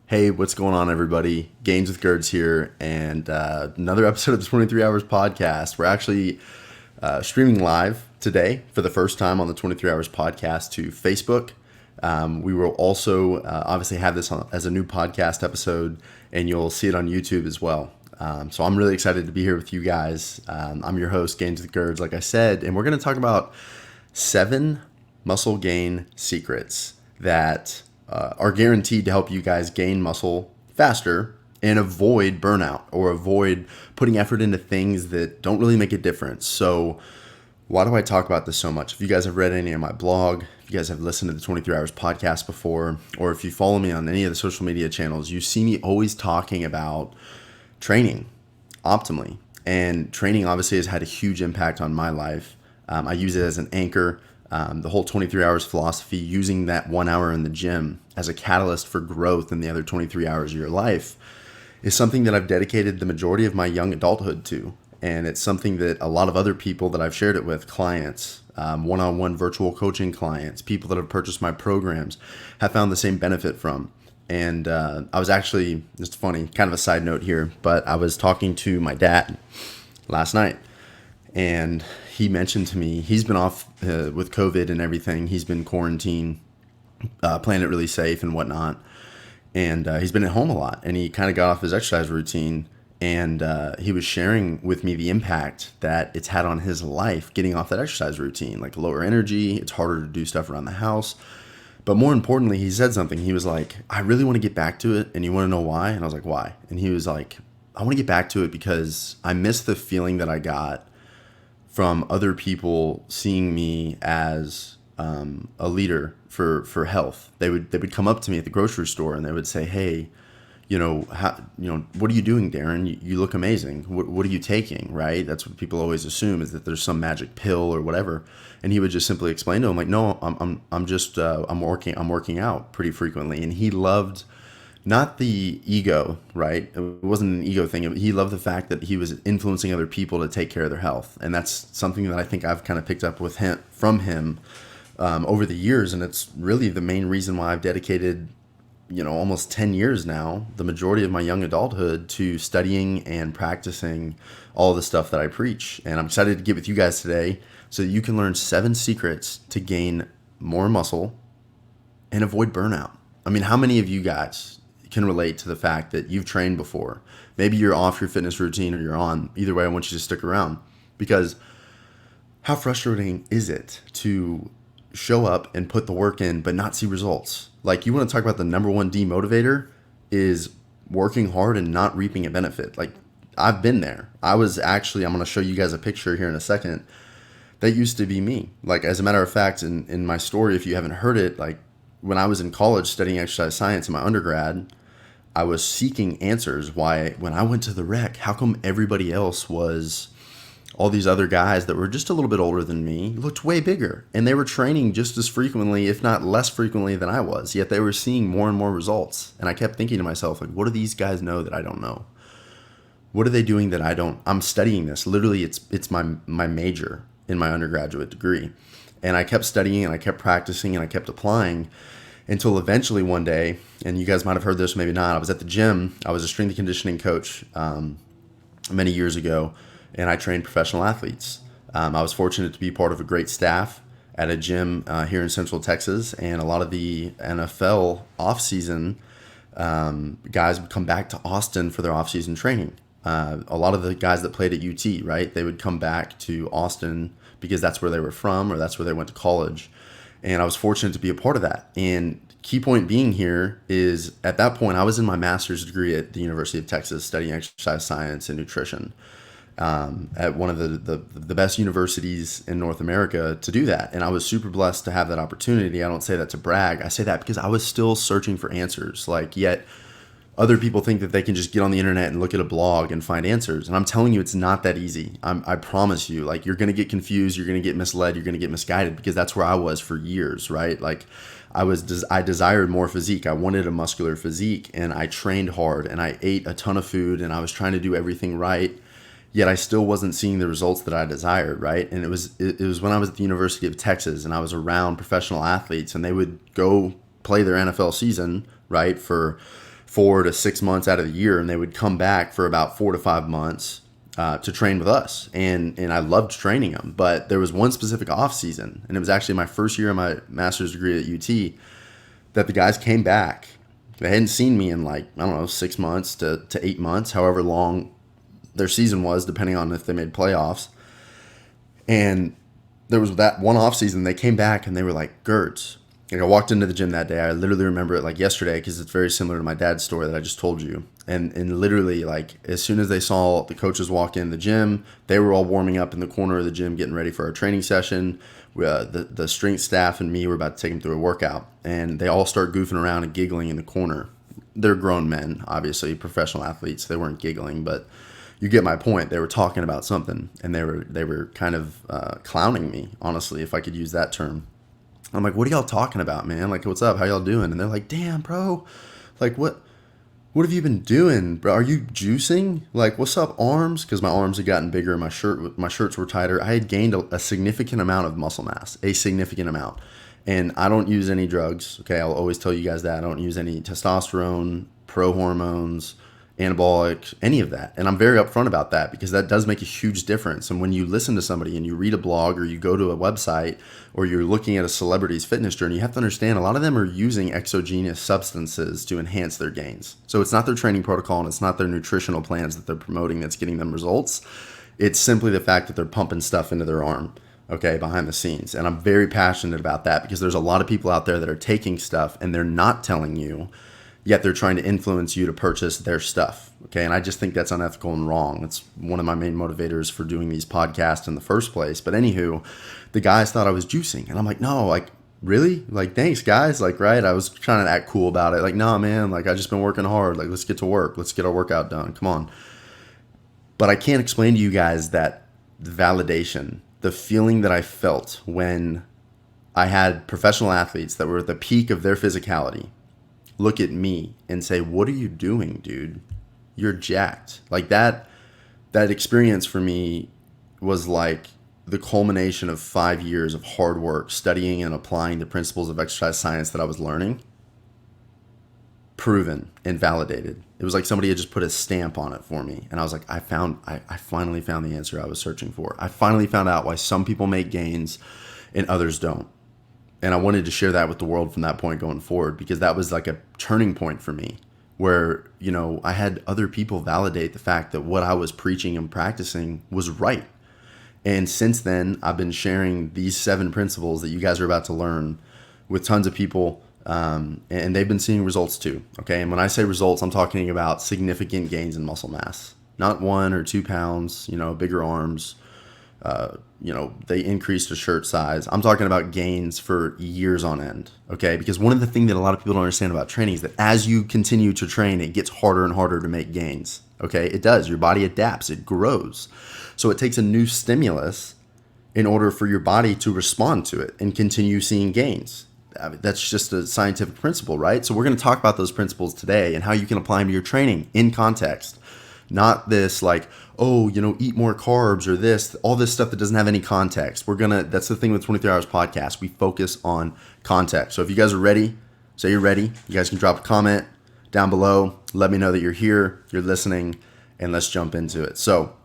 Hey, what's going on, everybody? Gains with Gerds here, and another episode of the 23 Hours podcast. We're actually streaming live today for the first time on the 23 Hours podcast to Facebook. We will also obviously have this as a new podcast episode, and you'll see it on YouTube as well. So I'm really excited to be here with you guys. I'm your host, Gains with Gerds, like I said, and we're going to talk about 7 muscle gain secrets that are guaranteed to help you guys gain muscle faster and avoid burnout or avoid putting effort into things that don't really make a difference. So why do I talk about this so much? If you guys have read any of my blog, if you guys have listened to the 23 Hours podcast before, or if you follow me on any of the social media channels, you see me always talking about training optimally. And training obviously has had a huge impact on my life. I use it as an anchor. The whole 23 hours philosophy, using that 1 hour in the gym as a catalyst for growth in the other 23 hours of your life, is something that I've dedicated the majority of my young adulthood to. And it's something that a lot of other people that I've shared it with, clients, one-on-one virtual coaching clients, people that have purchased my programs, have found the same benefit from. And I was actually, just funny, kind of a side note here, but I was talking to my dad last night. And he mentioned to me, he's been off with COVID and everything. He's been quarantined, playing it really safe and whatnot. And he's been at home a lot. And he kind of got off his exercise routine. And he was sharing with me the impact that it's had on his life getting off that exercise routine. Like lower energy, it's harder to do stuff around the house. But more importantly, he said something. He was like, I really want to get back to it. And you want to know why? And I was like, why? And he was like, I want to get back to it because I miss the feeling that I got from other people seeing me as a leader for health. They would come up to me at the grocery store and they would say, "Hey, what are you doing, Darren? You look amazing. What are you taking?" Right? That's what people always assume, is that there's some magic pill or whatever. And he would just simply explain to him like, "No, I'm working out pretty frequently." And he loved, not the ego, right? It wasn't an ego thing. He loved the fact that he was influencing other people to take care of their health. And that's something that I think I've kind of picked up from him over the years. And it's really the main reason why I've dedicated, almost 10 years now, the majority of my young adulthood, to studying and practicing all the stuff that I preach. And I'm excited to get with you guys today so that you can learn 7 secrets to gain more muscle and avoid burnout. I mean, how many of you guys can relate to the fact that you've trained before? Maybe you're off your fitness routine or you're on. Either way, I want you to stick around, because how frustrating is it to show up and put the work in but not see results? Like, you want to talk about the number one demotivator is working hard and not reaping a benefit. Like, I've been there. I'm going to show you guys a picture here in a second. That used to be me. Like, as a matter of fact, in my story, if you haven't heard it, like, when I was in college studying exercise science in my undergrad, I was seeking answers why, when I went to the rec, how come everybody else was, all these other guys that were just a little bit older than me looked way bigger, and they were training just as frequently, if not less frequently, than I was, yet they were seeing more and more results. And I kept thinking to myself, like, what do these guys know that I don't know? What are they doing that I don't? I'm studying this. Literally, it's my major in my undergraduate degree. And I kept studying and I kept practicing and I kept applying, until eventually one day, and you guys might have heard this, maybe not, I was at the gym. I was a strength and conditioning coach many years ago, and I trained professional athletes. I was fortunate to be part of a great staff at a gym here in Central Texas, and a lot of the NFL off-season guys would come back to Austin for their off-season training. A lot of the guys that played at UT, right, they would come back to Austin because that's where they were from, or that's where they went to college. And I was fortunate to be a part of that. And key point being here is, at that point, I was in my master's degree at the University of Texas studying exercise science and nutrition, at one of the best universities in North America to do that. And I was super blessed to have that opportunity. I don't say that to brag. I say that because I was still searching for answers. Like, yet other people think that they can just get on the internet and look at a blog and find answers. And I'm telling you, it's not that easy. I promise you, like, you're going to get confused. You're going to get misled. You're going to get misguided, because that's where I was for years, right? Like, I desired more physique. I wanted a muscular physique, and I trained hard and I ate a ton of food and I was trying to do everything right. yet I still wasn't seeing the results that I desired, right? And it was when I was at the University of Texas and I was around professional athletes and they would go play their NFL season, right, for 4 to 6 months out of the year, and they would come back for about 4 to 5 months to train with us, and I loved training them. But there was one specific off season, and it was actually my first year of my master's degree at UT, that the guys came back. They hadn't seen me in like, I don't know, 6 months to 8 months, however long their season was, depending on if they made playoffs. And there was that one off season. They came back and they were like, Gertz. Like, I walked into the gym that day. I literally remember it like yesterday because it's very similar to my dad's story that I just told you. And literally, like, as soon as they saw the coaches walk in the gym, they were all warming up in the corner of the gym, getting ready for our training session. The strength staff and me were about to take them through a workout, and they all start goofing around and giggling in the corner. They're grown men, obviously, professional athletes. They weren't giggling, but you get my point. They were talking about something, and they were kind of clowning me, honestly, if I could use that term. I'm like, what are y'all talking about, man? Like, what's up? How y'all doing? And they're like, damn, bro. Like, what have you been doing, bro? Are you juicing? Like, what's up, arms? Because my arms had gotten bigger. My shirts were tighter. I had gained a significant amount of muscle mass, a significant amount. And I don't use any drugs. Okay, I'll always tell you guys that. I don't use any testosterone, pro hormones, anabolic, any of that. And I'm very upfront about that because that does make a huge difference. And when you listen to somebody and you read a blog or you go to a website or you're looking at a celebrity's fitness journey, you have to understand a lot of them are using exogenous substances to enhance their gains. So it's not their training protocol and it's not their nutritional plans that they're promoting that's getting them results. It's simply the fact that they're pumping stuff into their arm, okay, behind the scenes. And I'm very passionate about that because there's a lot of people out there that are taking stuff and they're not telling you, yet they're trying to influence you to purchase their stuff. Okay. And I just think that's unethical and wrong. It's one of my main motivators for doing these podcasts in the first place. But anywho, the guys thought I was juicing. And I'm like, no, like, really? Like, thanks, guys. Like, right. I was trying to act cool about it. Like, nah, man, like, I just been working hard. Like, let's get to work. Let's get our workout done. Come on. But I can't explain to you guys that validation, the feeling that I felt when I had professional athletes that were at the peak of their physicality look at me and say, what are you doing, dude? You're jacked. Like that experience for me was like the culmination of 5 years of hard work, studying and applying the principles of exercise science that I was learning, proven and validated. It was like somebody had just put a stamp on it for me. And I was like, I finally found the answer I was searching for. I finally found out why some people make gains and others don't. And I wanted to share that with the world from that point going forward, because that was like a turning point for me where, you know, I had other people validate the fact that what I was preaching and practicing was right. And since then, I've been sharing these 7 principles that you guys are about to learn with tons of people. And they've been seeing results too. Okay. And when I say results, I'm talking about significant gains in muscle mass, not 1 or 2 pounds, you know, bigger arms. You know, they increased a shirt size. I'm talking about gains for years on end, okay? Because one of the things that a lot of people don't understand about training is that as you continue to train, it gets harder and harder to make gains, okay? It does. Your body adapts. It grows. So it takes a new stimulus in order for your body to respond to it and continue seeing gains. I mean, that's just a scientific principle, right? So we're going to talk about those principles today and how you can apply them to your training in context. Not this like, oh, you know, eat more carbs or this, all this stuff that doesn't have any context. That's the thing with 23 Hours Podcast. We focus on context. So if you guys are ready, say you're ready. You guys can drop a comment down below. Let me know that you're here, you're listening, and let's jump into it. So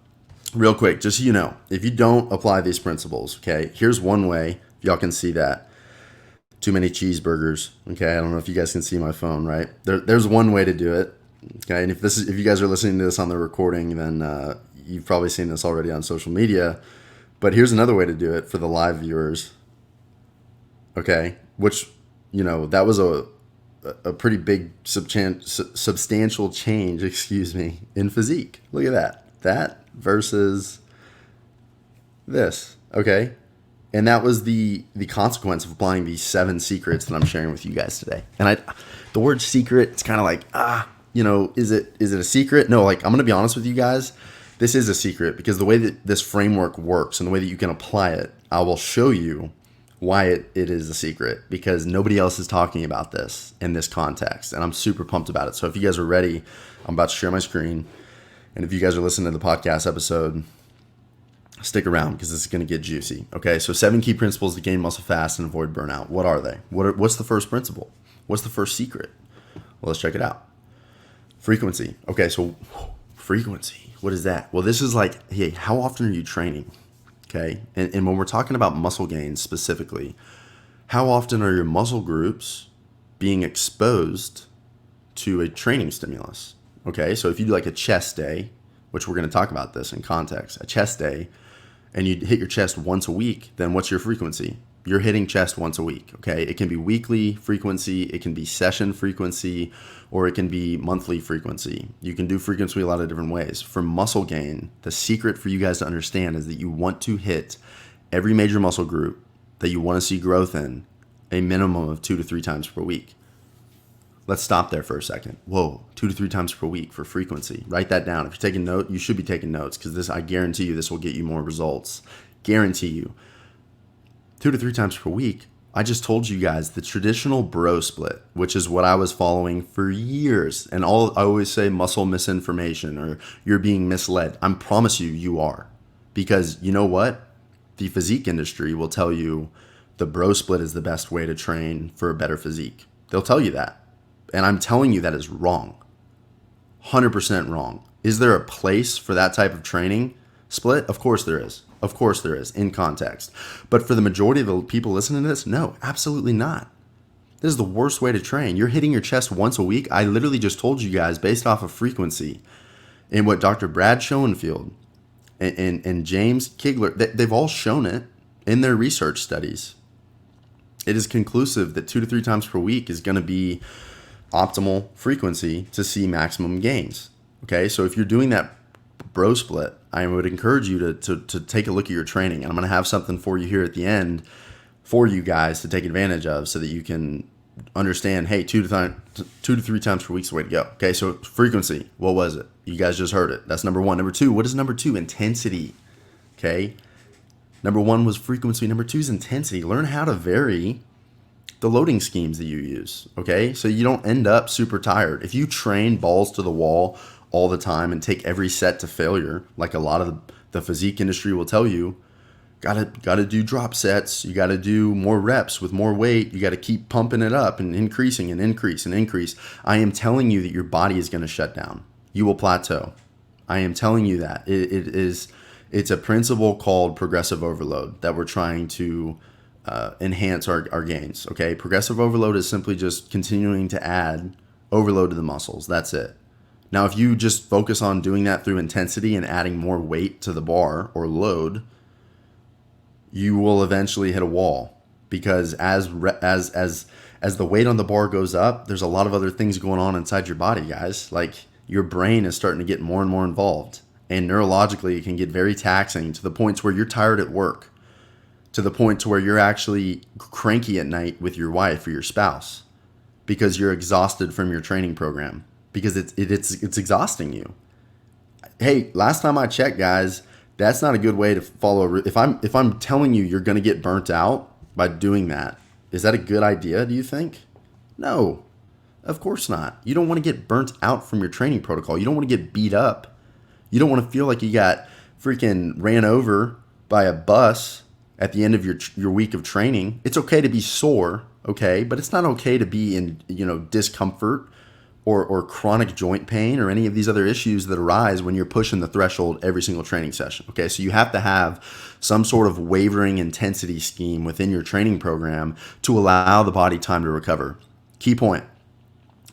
real quick, just so you know, if you don't apply these principles, okay, here's one way y'all can see that. Too many cheeseburgers. Okay, I don't know if you guys can see my phone, right? There's one way to do it. Okay, and if you guys are listening to this on the recording, then you've probably seen this already on social media. But here's another way to do it for the live viewers. Okay, which, you know, that was a pretty big substantial change, in physique. Look at that. That versus this. Okay, and that was the consequence of applying these 7 secrets that I'm sharing with you guys today. And the word secret, it's kind of like you know, is it a secret? No, like, I'm going to be honest with you guys. This is a secret because the way that this framework works and the way that you can apply it, I will show you why it is a secret, because nobody else is talking about this in this context. And I'm super pumped about it. So if you guys are ready, I'm about to share my screen And if you guys are listening to the podcast episode, stick around because this is going to get juicy. Okay, so 7 key principles to gain muscle fast and avoid burnout. What are they? What's the first principle? What's the first secret? Well, let's check it out. Frequency. Okay, so frequency. What is that? Well, this is like, hey, how often are you training? Okay, and when we're talking about muscle gains specifically, how often are your muscle groups being exposed to a training stimulus? Okay, so if you do like a chest day, which we're going to talk about this in context, a chest day, and you hit your chest once a week, then what's your frequency? You're hitting chest once a week, okay? It can be weekly frequency, it can be session frequency, or it can be monthly frequency. You can do frequency a lot of different ways. For muscle gain, the secret for you guys to understand is that you want to hit every major muscle group that you want to see growth in a minimum of 2 to 3 times per week. Let's stop there for a second. Whoa, 2 to 3 times per week for frequency. Write that down. If you're taking note, you should be taking notes because this, I guarantee you, this will get you more results. Guarantee you. 2 to 3 times per week. I just told you guys the traditional bro split, which is what I was following for years. And I always say muscle misinformation or you're being misled. I promise you, you are. Because you know what? The physique industry will tell you the bro split is the best way to train for a better physique. They'll tell you that. And I'm telling you that is wrong. 100% wrong. Is there a place for that type of training split? Of course there is. Of course there is, in context. But for the majority of the people listening to this, no, absolutely not. This is the worst way to train. You're hitting your chest once a week. I literally just told you guys based off of frequency and what Dr. Brad Schoenfield and James Kigler, they've all shown it in their research studies. It is conclusive that 2 to 3 times per week is going to be optimal frequency to see maximum gains. Okay, so if you're doing that bro split, I would encourage you to take a look at your training. And I'm going to have something for you here at the end for you guys to take advantage of so that you can understand, hey, 2 to 3 times per week is the way to go. Okay, so frequency, what was it? You guys just heard it. That's number 1. Number 2, what is number 2? Intensity. Okay, number 1 was frequency. Number 2 is intensity. Learn how to vary the loading schemes that you use, okay? So you don't end up super tired. If you train balls to the wall all the time and take every set to failure, like a lot of the physique industry will tell you, gotta do drop sets, you gotta do more reps with more weight, you gotta keep pumping it up and increasing and increase and increase. I am telling you that your body is gonna shut down. You will plateau. I am telling you that. It's a principle called progressive overload that we're trying to enhance our gains. Okay, progressive overload is simply just continuing to add overload to the muscles. That's it. Now, if you just focus on doing that through intensity and adding more weight to the bar or load, you will eventually hit a wall because as the weight on the bar goes up, there's a lot of other things going on inside your body, guys. Like your brain is starting to get more and more involved, and neurologically, it can get very taxing to the points where you're tired at work, to the point to where you're actually cranky at night with your wife or your spouse because you're exhausted from your training program because it's exhausting you. Hey, last time I checked, guys, that's not a good way to follow. If I'm telling you you're going to get burnt out by doing that, is that a good idea, do you think? No, of course not. You don't want to get burnt out from your training protocol. You don't want to get beat up. You don't want to feel like you got freaking ran over by a bus at the end of your week of training. It's okay to be sore, okay, but it's not okay to be in discomfort or chronic joint pain or any of these other issues that arise when you're pushing the threshold every single training session. Okay, so you have to have some sort of wavering intensity scheme within your training program to allow the body time to recover. Key point.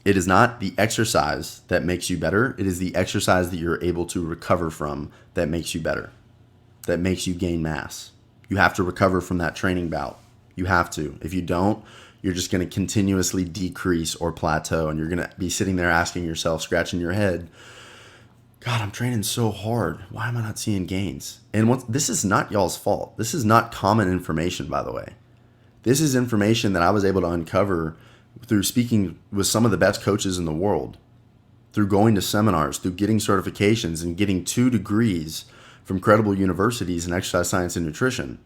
It is not the exercise that makes you better. It is the exercise that you're able to recover from that makes you better, that makes you gain mass. You have to recover from that training bout. You have to. If you don't, you're just going to continuously decrease or plateau, and you're going to be sitting there asking yourself, scratching your head, God, I'm training so hard. Why am I not seeing gains? And this is not y'all's fault. This is not common information, by the way. This is information that I was able to uncover through speaking with some of the best coaches in the world, through going to seminars, through getting certifications and getting 2 degrees from credible universities in exercise science and nutrition.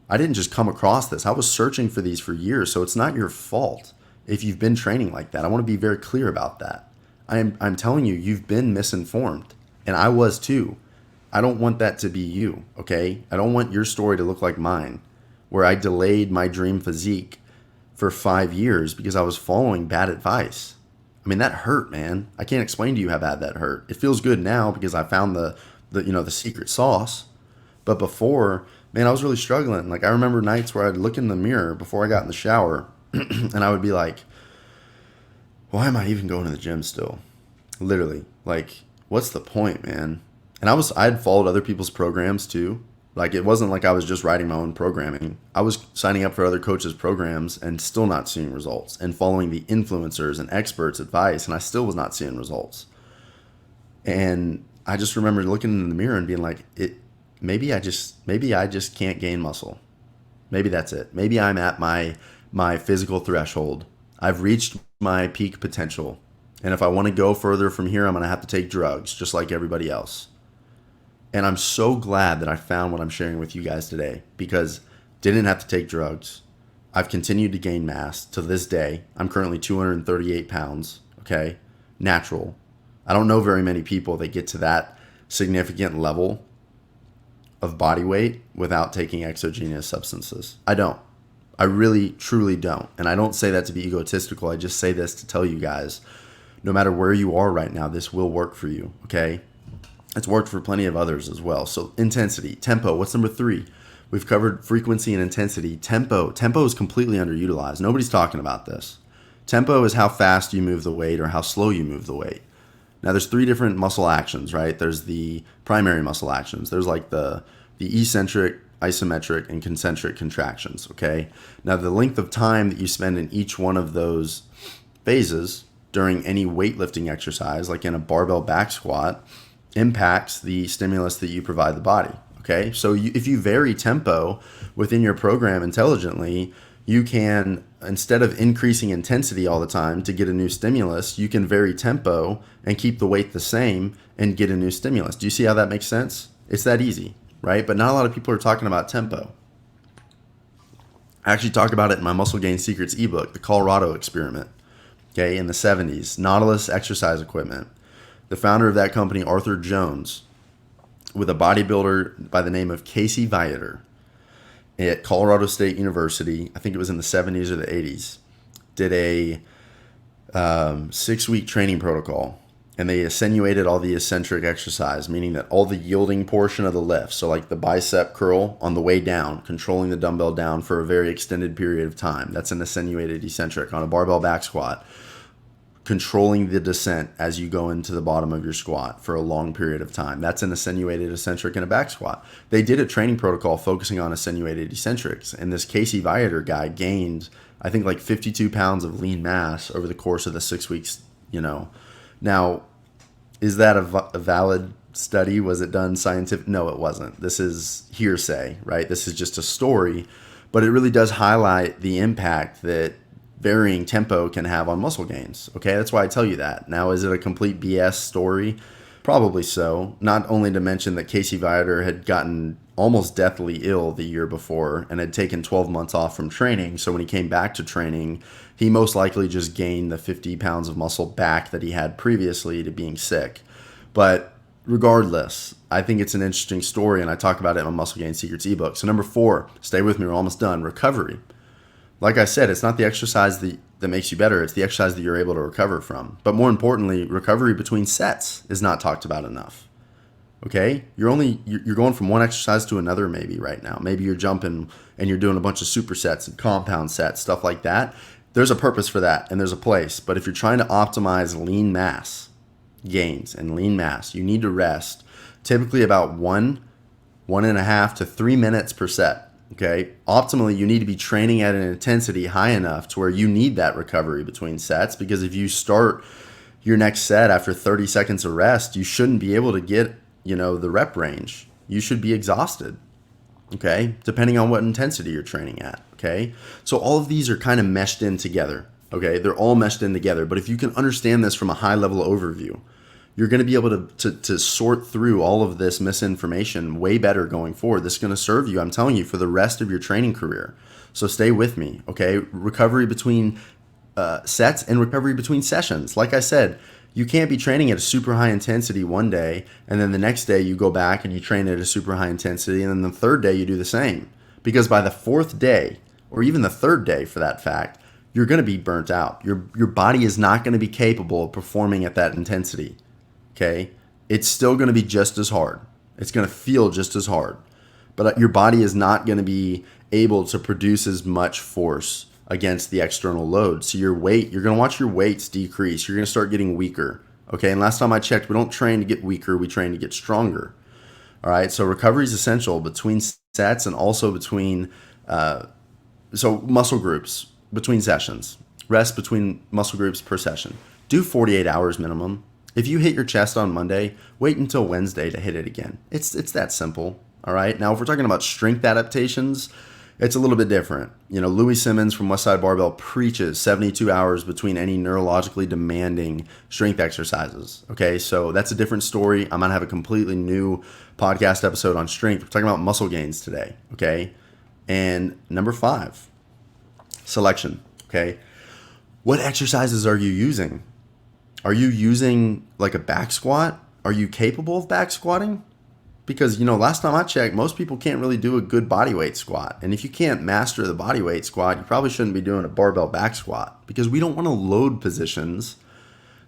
I didn't just come across this. I was searching for these for years, so it's not your fault if you've been training like that. I want to be very clear about that. I'm telling you, you've been misinformed. And I was too. I don't want that to be you, okay? I don't want your story to look like mine, where I delayed my dream physique for 5 years because I was following bad advice. I mean, that hurt, man. I can't explain to you how bad that hurt. It feels good now because I found the secret sauce. But before, man, I was really struggling. Like, I remember nights where I'd look in the mirror before I got in the shower and I would be like, why am I even going to the gym still? Literally. Like, what's the point, man? And I'd followed other people's programs too. Like, it wasn't like I was just writing my own programming. I was signing up for other coaches' programs and still not seeing results, and following the influencers and experts' advice, and I still was not seeing results. And I just remember looking in the mirror and being like, maybe I just can't gain muscle. Maybe that's it. Maybe I'm at my physical threshold. I've reached my peak potential. And if I want to go further from here, I'm going to have to take drugs just like everybody else. And I'm so glad that I found what I'm sharing with you guys today, because didn't have to take drugs. I've continued to gain mass to this day. I'm currently 238 pounds, okay? Natural. I don't know very many people that get to that significant level of body weight without taking exogenous substances. I don't. I really, truly don't. And I don't say that to be egotistical. I just say this to tell you guys, no matter where you are right now, this will work for you, okay? It's worked for plenty of others as well. So intensity, tempo, what's number 3? We've covered frequency and intensity. Tempo is completely underutilized. Nobody's talking about this. Tempo is how fast you move the weight or how slow you move the weight. Now there's 3 different muscle actions, right? There's the primary muscle actions. There's like the eccentric, isometric, and concentric contractions, okay? Now the length of time that you spend in each one of those phases during any weightlifting exercise, like in a barbell back squat, impacts the stimulus that you provide the body, okay? So if you vary tempo within your program intelligently, you can, instead of increasing intensity all the time to get a new stimulus, you can vary tempo and keep the weight the same and get a new stimulus. Do you see how that makes sense? It's that easy, right? But not a lot of people are talking about tempo. I actually talk about it in my Muscle Gain Secrets ebook, the Colorado experiment, okay, in the 70s, Nautilus exercise equipment. The founder of that company, Arthur Jones, with a bodybuilder by the name of Casey Viator at Colorado State University, I think it was in the 70s or the 80s, did a 6-week training protocol. And they attenuated all the eccentric exercise, meaning that all the yielding portion of the lift, so like the bicep curl on the way down, controlling the dumbbell down for a very extended period of time. That's an attenuated eccentric. On a barbell back squat, controlling the descent as you go into the bottom of your squat for a long period of time. That's an attenuated eccentric in a back squat. They did a training protocol focusing on attenuated eccentrics, and this Casey Viator guy gained, I think, like 52 pounds of lean mass over the course of the 6 weeks, Now, is that a valid study? Was it done scientific? No, it wasn't. This is hearsay, right? This is just a story, but it really does highlight the impact that varying tempo can have on muscle gains. Okay, that's why I tell you that. Now, is it a complete BS story? Probably so. Not only to mention that Casey Viator had gotten almost deathly ill the year before and had taken 12 months off from training. So when he came back to training, he most likely just gained the 50 pounds of muscle back that he had previously to being sick. But regardless, I think it's an interesting story, and I talk about it in my Muscle Gain Secrets ebook. So number 4, stay with me, we're almost done, recovery. Like I said, it's not the exercise that makes you better. It's the exercise that you're able to recover from. But more importantly, recovery between sets is not talked about enough. Okay? You're going from one exercise to another maybe right now. Maybe you're jumping and you're doing a bunch of supersets and compound sets, stuff like that. There's a purpose for that and there's a place. But if you're trying to optimize lean mass gains and lean mass, you need to rest typically about 1.5 to 3 minutes per set. Okay, optimally, you need to be training at an intensity high enough to where you need that recovery between sets, because if you start your next set after 30 seconds of rest, you shouldn't be able to get, the rep range. You should be exhausted, okay, depending on what intensity you're training at, okay? So all of these are kind of meshed in together, okay? They're all meshed in together, but if you can understand this from a high-level overview, you're going to be able to sort through all of this misinformation way better going forward. This is going to serve you, I'm telling you, for the rest of your training career. So stay with me, okay? Recovery between sets and recovery between sessions. Like I said, You can't be training at a super high intensity one day, and then the next day you go back and you train at a super high intensity, and then the third day you do the same. Because by the fourth day, or even the third day for that fact, you're going to be burnt out. Your body is not going to be capable of performing at that intensity. Okay? It's still going to be just as hard. It's going to feel just as hard. But your body is not going to be able to produce as much force against the external load. So your weight, you're going to watch your weights decrease. You're going to start getting weaker. Okay? And last time I checked, we don't train to get weaker. We train to get stronger. All right? So recovery is essential between sets and also between muscle groups between sessions. Rest between muscle groups per session. Do 48 hours minimum. If you hit your chest on Monday, wait until Wednesday to hit it again. It's that simple. All right. Now, if we're talking about strength adaptations, it's a little bit different. Louis Simmons from Westside Barbell preaches 72 hours between any neurologically demanding strength exercises. Okay. So that's a different story. I'm going to have a completely new podcast episode on strength. We're talking about muscle gains today. Okay. And number 5, selection. Okay. What exercises are you using? Are you using like a back squat? Are you capable of back squatting? Because, last time I checked, most people can't really do a good bodyweight squat. And if you can't master the bodyweight squat, you probably shouldn't be doing a barbell back squat, because we don't want to load positions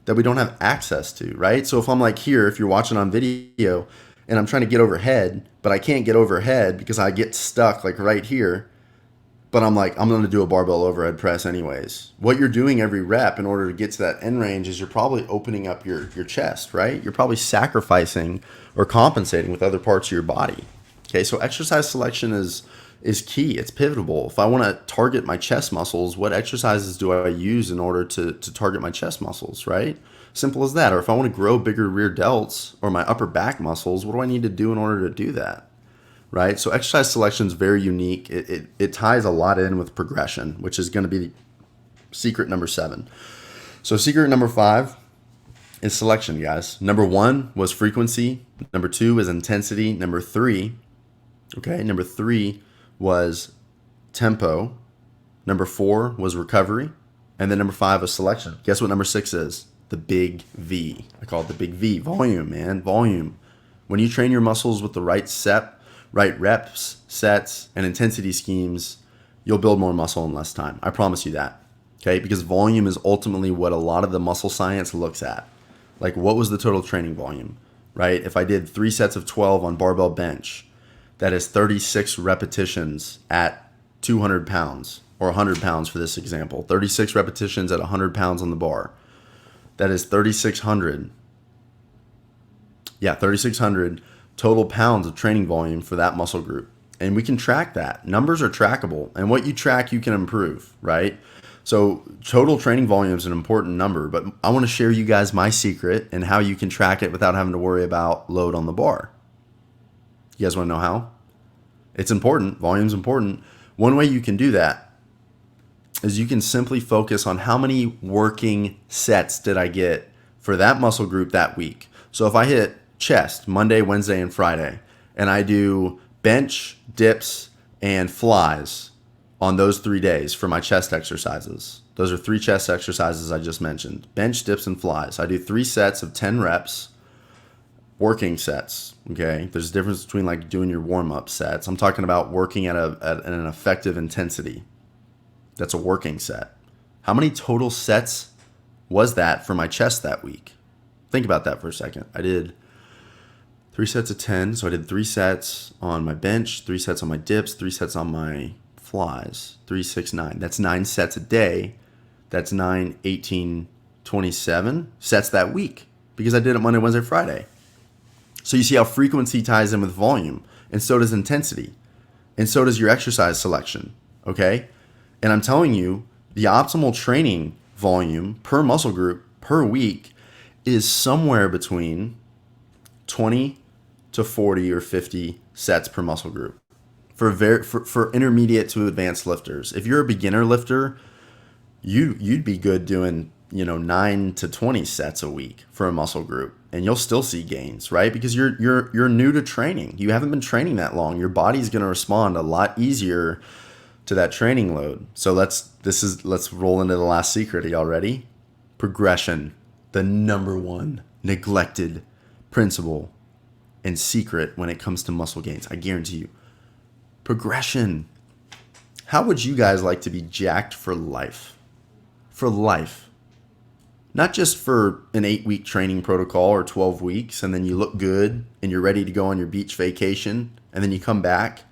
that we don't have access to, right? So if I'm like here, if you're watching on video and I'm trying to get overhead, but I can't get overhead because I get stuck like right here, but I'm like, I'm going to do a barbell overhead press anyways. What you're doing every rep in order to get to that end range is you're probably opening up your chest, right? You're probably sacrificing or compensating with other parts of your body. Okay, so exercise selection is key. It's pivotal. If I want to target my chest muscles, what exercises do I use in order to target my chest muscles, right? Simple as that. Or if I want to grow bigger rear delts or my upper back muscles, what do I need to do in order to do that? Right? So exercise selection is very unique. It ties a lot in with progression, which is going to be secret number 7. So secret number 5 is selection, guys. Number 1 was frequency. Number 2 is intensity. Number 3 was tempo. Number 4 was recovery. And then number 5 was selection. Guess what number 6 is? The big V. I call it the big V. Volume, man. Volume. When you train your muscles with the right reps, sets, and intensity schemes, you'll build more muscle in less time. I promise you that. Okay? Because volume is ultimately what a lot of the muscle science looks at. Like, what was the total training volume, right? If I did 3 sets of 12 on barbell bench, that is 36 repetitions at 200 pounds, or 100 pounds for this example. 36 repetitions at 100 pounds on the bar. That is 3,600. Yeah, 3,600 total pounds of training volume for that muscle group. And we can track that. Numbers are trackable. And what you track, you can improve, right? So total training volume is an important number, but I want to share you guys my secret and how you can track it without having to worry about load on the bar. You guys want to know how? It's important. Volume's important. One way you can do that is you can simply focus on how many working sets did I get for that muscle group that week. So if I hit chest Monday, Wednesday, and Friday, and I do bench, dips, and flies on those 3 days for my chest exercises. Those are 3 chest exercises I just mentioned. Bench, dips, and flies. I do 3 sets of 10 reps, working sets. Okay, there's a difference between like doing your warm-up sets. I'm talking about working at an effective intensity. That's a working set. How many total sets was that for my chest that week? Think about that for a second. I did 3 sets of 10. So I did 3 sets on my bench, 3 sets on my dips, 3 sets on my flies. 3, 6, 9. That's 9 sets a day. That's 9, 18, 27 sets that week because I did it Monday, Wednesday, Friday. So you see how frequency ties in with volume, and so does intensity, and so does your exercise selection. Okay? And I'm telling you, the optimal training volume per muscle group per week is somewhere between 20 to 40 or 50 sets per muscle group for intermediate to advanced lifters. If you're a beginner lifter, you'd be good doing 9 to 20 sets a week for a muscle group, and you'll still see gains, right? Because you're new to training. You haven't been training that long. Your body's going to respond a lot easier to that training load. So let's roll into the last secret. Are y'all ready? Progression. the number one neglected principle and secret when it comes to muscle gains. I guarantee you. Progression. How would you guys like to be jacked for life? For life. Not just for an 8-week training protocol or 12 weeks and then you look good and you're ready to go on your beach vacation and then you come back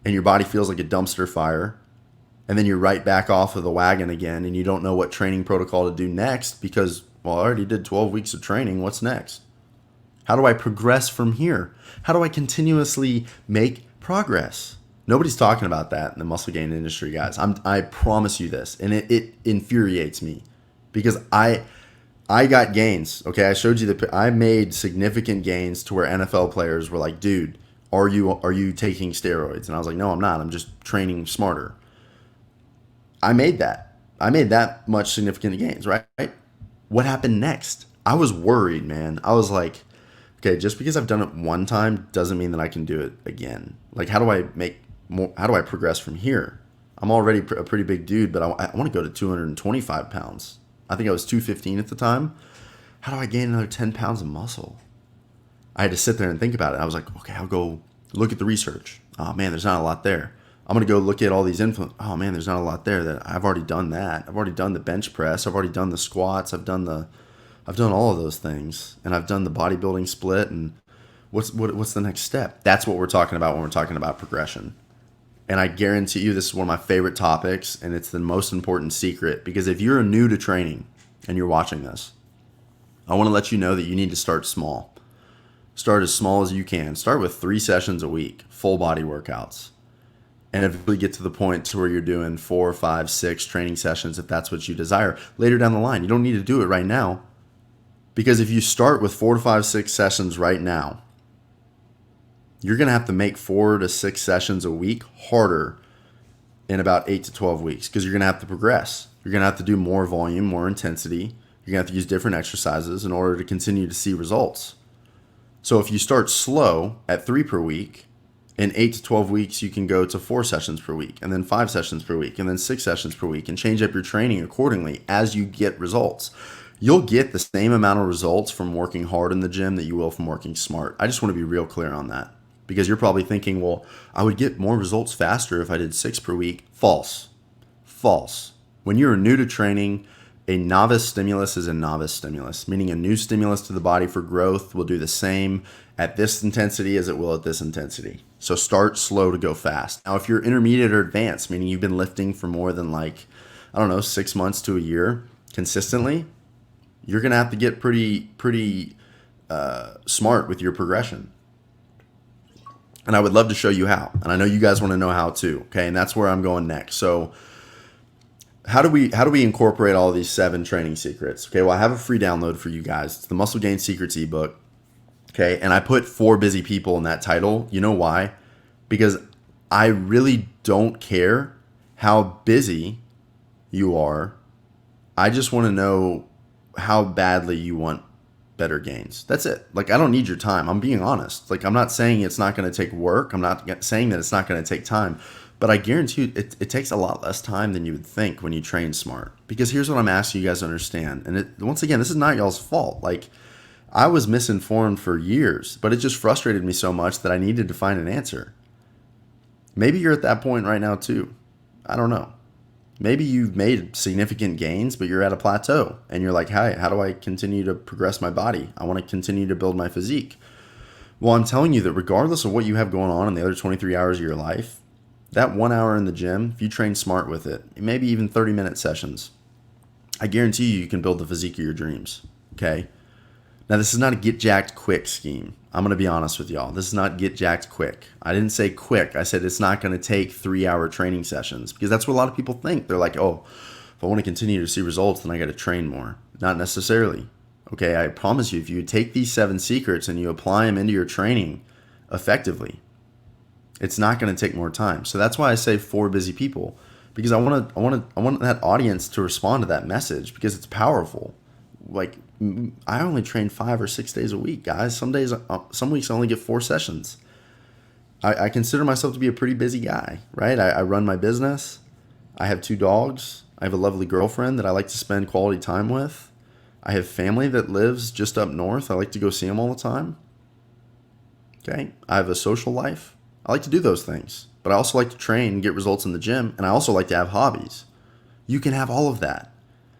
and your body feels like a dumpster fire and then you're right back off of the wagon again and you don't know what training protocol to do next because, well, I already did 12 weeks of training. What's next? How do I progress from here? How do I continuously make progress? Nobody's talking about that in the muscle gain industry, guys. I promise you this. And it infuriates me because I got gains. Okay, I showed you I made significant gains to where NFL players were like, dude, are you taking steroids? And I was like, no, I'm not. I'm just training smarter. I made that. I made that much significant gains, right? What happened next? I was worried, man. I was like, okay, just because I've done it one time doesn't mean that I can do it again. Like, how do I make more? How do I progress from here? I'm already a pretty big dude, but I want to go to 225 pounds. I think I was 215 at the time. How do I gain another 10 pounds of muscle? I had to sit there and think about it. I was like, okay, I'll go look at the research. Oh man, there's not a lot there. I'm going to go look at all these influence. Oh man, there's not a lot there. That I've already done that. I've already done the bench press. I've already done the squats. I've done all of those things, and I've done the bodybuilding split. And what's the next step? That's what we're talking about when we're talking about progression. And I guarantee you, this is one of my favorite topics, and it's the most important secret. Because if you're new to training and you're watching this, I want to let you know that you need to start small. Start as small as you can. Start with 3 sessions a week, full body workouts. And eventually get to the point to where you're doing 4, 5, 6 training sessions if that's what you desire. Later down the line, you don't need to do it right now. Because if you start with 4 to 5, 6 sessions right now, you're going to have to make 4 to 6 sessions a week harder in about 8 to 12 weeks because you're going to have to progress. You're going to have to do more volume, more intensity. You're going to have to use different exercises in order to continue to see results. So if you start slow at 3 per week, in 8 to 12 weeks, you can go to 4 sessions per week, and then 5 sessions per week, and then 6 sessions per week, and change up your training accordingly as you get results. You'll get the same amount of results from working hard in the gym that you will from working smart. I just want to be real clear on that because you're probably thinking, well, I would get more results faster if I did 6 per week. False. False. When you're new to training, a novice stimulus is a novice stimulus, meaning a new stimulus to the body for growth will do the same at this intensity as it will at this intensity. So start slow to go fast. Now, if you're intermediate or advanced, meaning you've been lifting for more than 6 months to a year consistently, you're going to have to get pretty smart with your progression. And I would love to show you how. And I know you guys want to know how too. Okay. And that's where I'm going next. So how do we incorporate all these 7 training secrets? Okay. Well, I have a free download for you guys. It's the Muscle Gain Secrets ebook. Okay. And I put 4 busy people in that title. You know why? Because I really don't care how busy you are. I just want to know how badly you want better gains. That's it. I don't need your time. I'm being honest. I'm not saying it's not going to take work. I'm not saying that it's not going to take time. But I guarantee you it takes a lot less time than you would think when you train smart. Because here's what I'm asking you guys to understand. And once again, this is not y'all's fault. I was misinformed for years, but it just frustrated me so much that I needed to find an answer. Maybe you're at that point right now too. I don't know. Maybe you've made significant gains, but you're at a plateau and you're like, hey, how do I continue to progress my body? I want to continue to build my physique. Well, I'm telling you that regardless of what you have going on in the other 23 hours of your life, that 1 hour in the gym, if you train smart with it, maybe even 30-minute sessions, I guarantee you can build the physique of your dreams. Okay. Now, this is not a get jacked quick scheme. I'm going to be honest with y'all. This is not get jacked quick. I didn't say quick. I said it's not going to take 3-hour training sessions because that's what a lot of people think. They're like, oh, if I want to continue to see results, then I got to train more. Not necessarily. Okay, I promise you, if you take these 7 secrets and you apply them into your training effectively, it's not going to take more time. So that's why I say 4 busy people, because I want that audience to respond to that message because it's powerful. I only train 5 or 6 days a week, guys. Some weeks I only get 4 sessions. I consider myself to be a pretty busy guy, right? I run my business. I have 2 dogs. I have a lovely girlfriend that I like to spend quality time with. I have family that lives just up north. I like to go see them all the time. Okay. I have a social life. I like to do those things, but I also like to train and get results in the gym. And I also like to have hobbies. You can have all of that.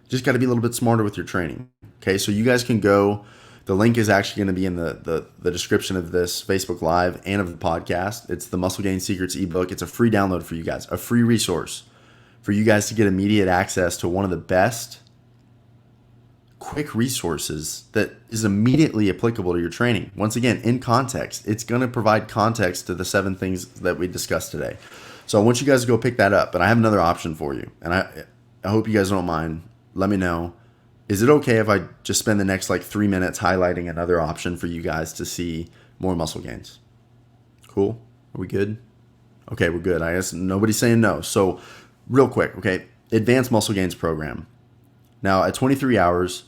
Just got to be a little bit smarter with your training. Okay. So you guys can go. The link is actually going to be in the description of this Facebook Live and of the podcast. It's the Muscle Gain Secrets ebook. It's a free download for you guys, a free resource for you guys to get immediate access to one of the best quick resources that is immediately applicable to your training. Once again, in context, it's going to provide context to the 7 things that we discussed today. So I want you guys to go pick that up, but I have another option for you. And I hope you guys don't mind. Let me know. Is it okay if I just spend the next like 3 minutes highlighting another option for you guys to see more muscle gains? Cool? Are we good? Okay, we're good. I guess nobody's saying no. So real quick, okay, Advanced Muscle Gains Program. Now at 23 hours,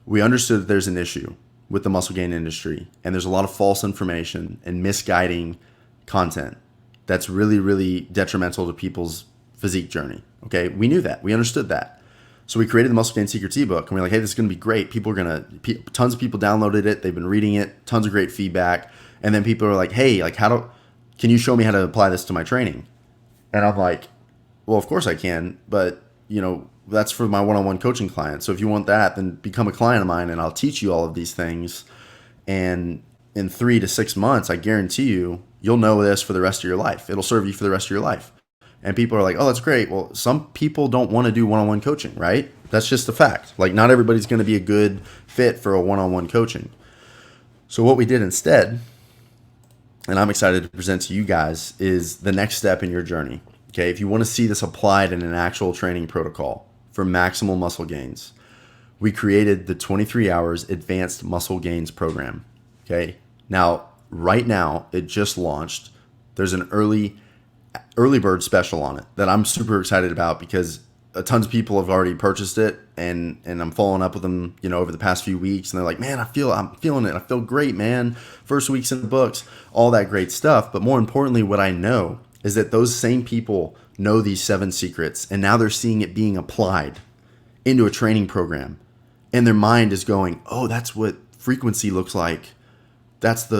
we understood that there's an issue with the muscle gain industry, and there's a lot of false information and misguiding content that's really, really detrimental to people's physique journey. Okay, we knew that. We understood that. So we created the Muscle Gain Secrets ebook, and we're like, hey, this is going to be great. Tons of people downloaded it. They've been reading it. Tons of great feedback. And then people are like, hey, like, can you show me how to apply this to my training? And I'm like, well, of course I can, but that's for my one-on-one coaching clients. So if you want that, then become a client of mine and I'll teach you all of these things. And in 3 to 6 months, I guarantee you'll know this for the rest of your life. It'll serve you for the rest of your life. And people are like, oh, that's great. Well, some people don't want to do one-on-one coaching, right? That's just a fact. Like, not everybody's going to be a good fit for a one-on-one coaching. So what we did instead, and I'm excited to present to you guys, is the next step in your journey. Okay, if you want to see this applied in an actual training protocol for maximal muscle gains, we created the 23 hours Advanced Muscle Gains Program. Okay, now, right now, it just launched. There's an early bird special on it that I'm super excited about because tons of people have already purchased it, and I'm following up with them, over the past few weeks, and they're like, man, I'm feeling it. I feel great, man. First week's in the books, all that great stuff. But more importantly, what I know is that those same people know these 7 secrets, and now they're seeing it being applied into a training program, and their mind is going, oh, that's what frequency looks like. That's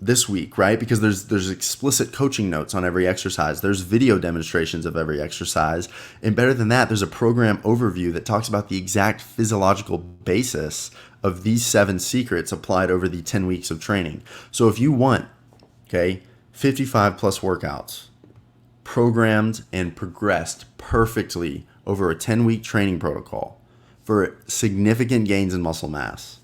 this week, right? Because there's explicit coaching notes on every exercise. There's video demonstrations of every exercise. And better than that, there's a program overview that talks about the exact physiological basis of these 7 secrets applied over the 10 weeks of training. So if you want, 55 plus workouts, programmed and progressed perfectly over a 10-week training protocol for significant gains in muscle mass,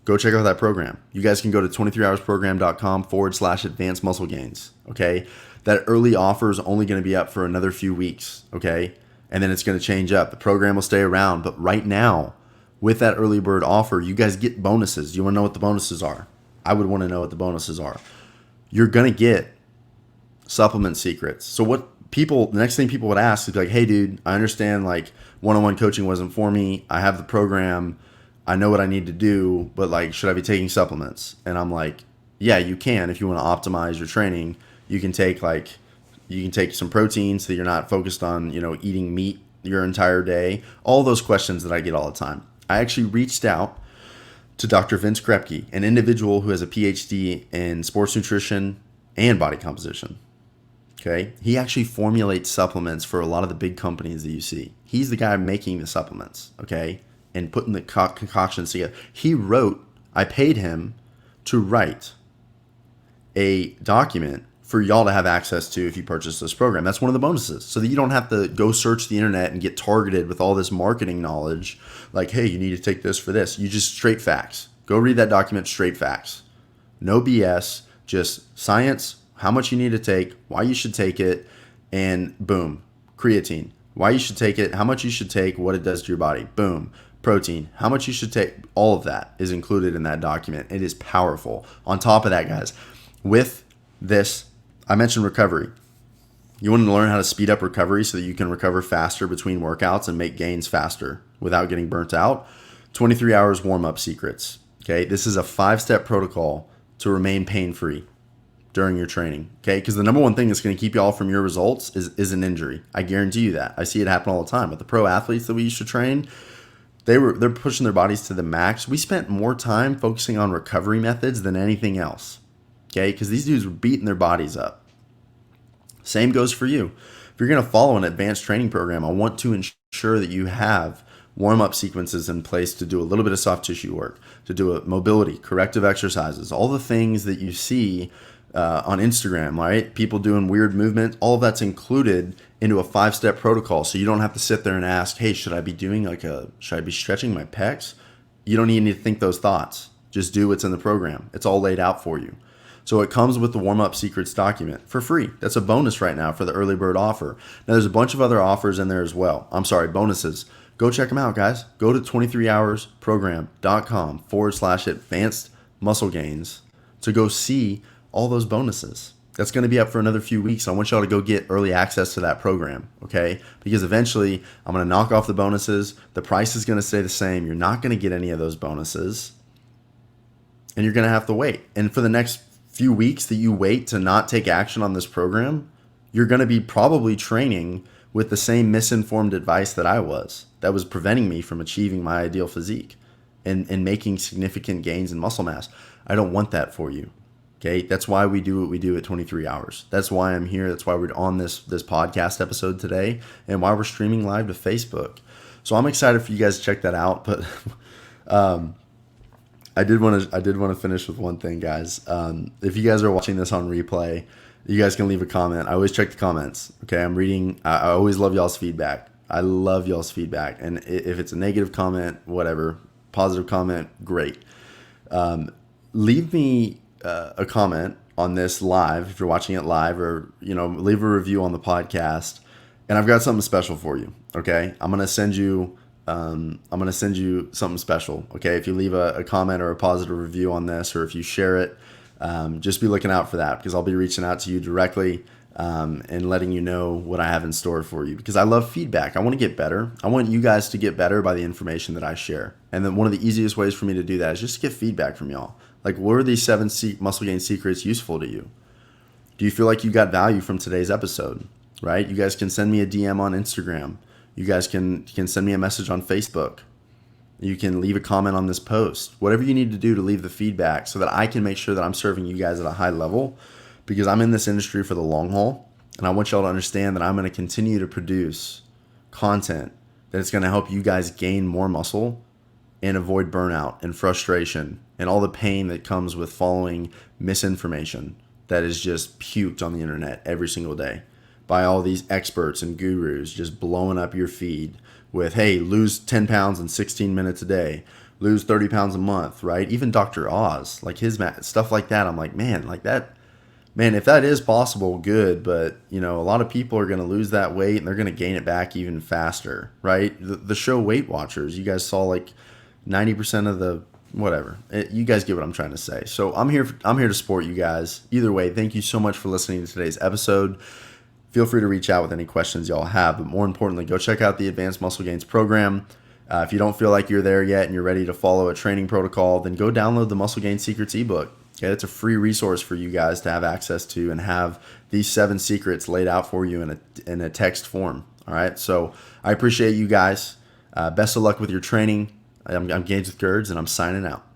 go check out that program. You guys can go to 23hoursprogram.com/advanced muscle gains. Okay. That early offer is only going to be up for another few weeks. Okay. And then it's going to change up. The program will stay around. But right now, with that early bird offer, you guys get bonuses. You want to know what the bonuses are? I would want to know what the bonuses are. You're going to get supplement secrets. So the next thing people would ask is like, hey, dude, I understand like one-on-one coaching wasn't for me. I have the program. I know what I need to do, but like, should I be taking supplements? And I'm like, yeah, you can. If you want to optimize your training, you can take some protein so that you're not focused on, eating meat your entire day. All those questions that I get all the time. I actually reached out to Dr. Vince Krepke, an individual who has a PhD in sports nutrition and body composition. Okay. He actually formulates supplements for a lot of the big companies that you see. He's the guy making the supplements. Okay. And putting the concoctions together. I paid him to write a document for y'all to have access to if you purchase this program. That's one of the bonuses, so that you don't have to go search the internet and get targeted with all this marketing knowledge. Like, hey, you need to take this for this. You just straight facts. Go read that document, straight facts. No BS, just science, how much you need to take, why you should take it, and boom, creatine. Why you should take it, how much you should take, what it does to your body. Boom. Protein, how much you should take, all of that is included in that document. It is powerful. On top of that, guys, with this, I mentioned recovery. You want to learn how to speed up recovery so that you can recover faster between workouts and make gains faster without getting burnt out. 23 hours warm-up secrets. Okay, this is a 5-step protocol to remain pain-free during your training. Okay, because the number one thing that's going to keep you all from your results is an injury. I guarantee you that. I see it happen all the time with the pro athletes that we used to train. They're pushing their bodies to the max. We spent more time focusing on recovery methods than anything else. Okay, because these dudes were beating their bodies up. Same goes for you. If you're going to follow an advanced training program, I want to ensure that you have warm-up sequences in place to do a little bit of soft tissue work, to do a mobility, corrective exercises, all the things that you see on Instagram, right? People doing weird movement, all of that's included into a 5-step protocol. So you don't have to sit there and ask, hey, should I be stretching my pecs? You don't even need to think those thoughts. Just do what's in the program. It's all laid out for you. So it comes with the warm-up secrets document for free. That's a bonus right now for the early bird offer. Now there's a bunch of other offers in there as well. Bonuses. Go check them out, guys. Go to 23hoursprogram.com/advanced muscle gains to go see all those bonuses. That's going to be up for another few weeks. I want y'all to go get early access to that program, okay? Because eventually I'm going to knock off the bonuses. The price is going to stay the same. You're not going to get any of those bonuses. And you're going to have to wait. And for the next few weeks that you wait to not take action on this program, you're going to be probably training with the same misinformed advice that I was, that was preventing me from achieving my ideal physique and making significant gains in muscle mass. I don't want that for you. Okay, that's why we do what we do at 23 hours. That's why I'm here. That's why we're on this podcast episode today, and why we're streaming live to Facebook. So I'm excited for you guys to check that out. But I did want to finish with one thing, guys. If you guys are watching this on replay, you guys can leave a comment. I always check the comments. Okay, I'm reading. I always love y'all's feedback. I love y'all's feedback, and if it's a negative comment, whatever, positive comment, great. Leave me a comment on this live if you're watching it live, or leave a review on the podcast, and I've got something special for you. Okay, I'm gonna send you something special. Okay, if you leave a comment or a positive review on this, or if you share it, just be looking out for that, because I'll be reaching out to you directly and letting you know what I have in store for you, because I love feedback. I want to get better. I want you guys to get better by the information that I share. And then one of the easiest ways for me to do that is just to get feedback from y'all. Like, what are these 7 muscle gain secrets useful to you? Do you feel like you got value from today's episode, right? You guys can send me a DM on Instagram. You guys can send me a message on Facebook. You can leave a comment on this post. Whatever you need to do to leave the feedback so that I can make sure that I'm serving you guys at a high level, because I'm in this industry for the long haul, and I want y'all to understand that I'm going to continue to produce content that is going to help you guys gain more muscle and avoid burnout and frustration and all the pain that comes with following misinformation that is just puked on the internet every single day by all these experts and gurus just blowing up your feed with, hey, lose 10 pounds in 16 minutes a day, lose 30 pounds a month, right? Even Dr. Oz, like his stuff like that. I'm like, man, if that is possible, good. But, a lot of people are going to lose that weight and they're going to gain it back even faster, right? The show Weight Watchers, you guys saw like 90% of the whatever. You guys get what I'm trying to say. So I'm here to support you guys. Either way, thank you so much for listening to today's episode. Feel free to reach out with any questions y'all have. But more importantly, go check out the Advanced Muscle Gains program. If you don't feel like you're there yet and you're ready to follow a training protocol, then go download the Muscle Gain Secrets ebook. Okay, it's a free resource for you guys to have access to and have these 7 secrets laid out for you in a text form. All right, so I appreciate you guys. Best of luck with your training. I'm Gains with Gerds, and I'm signing out.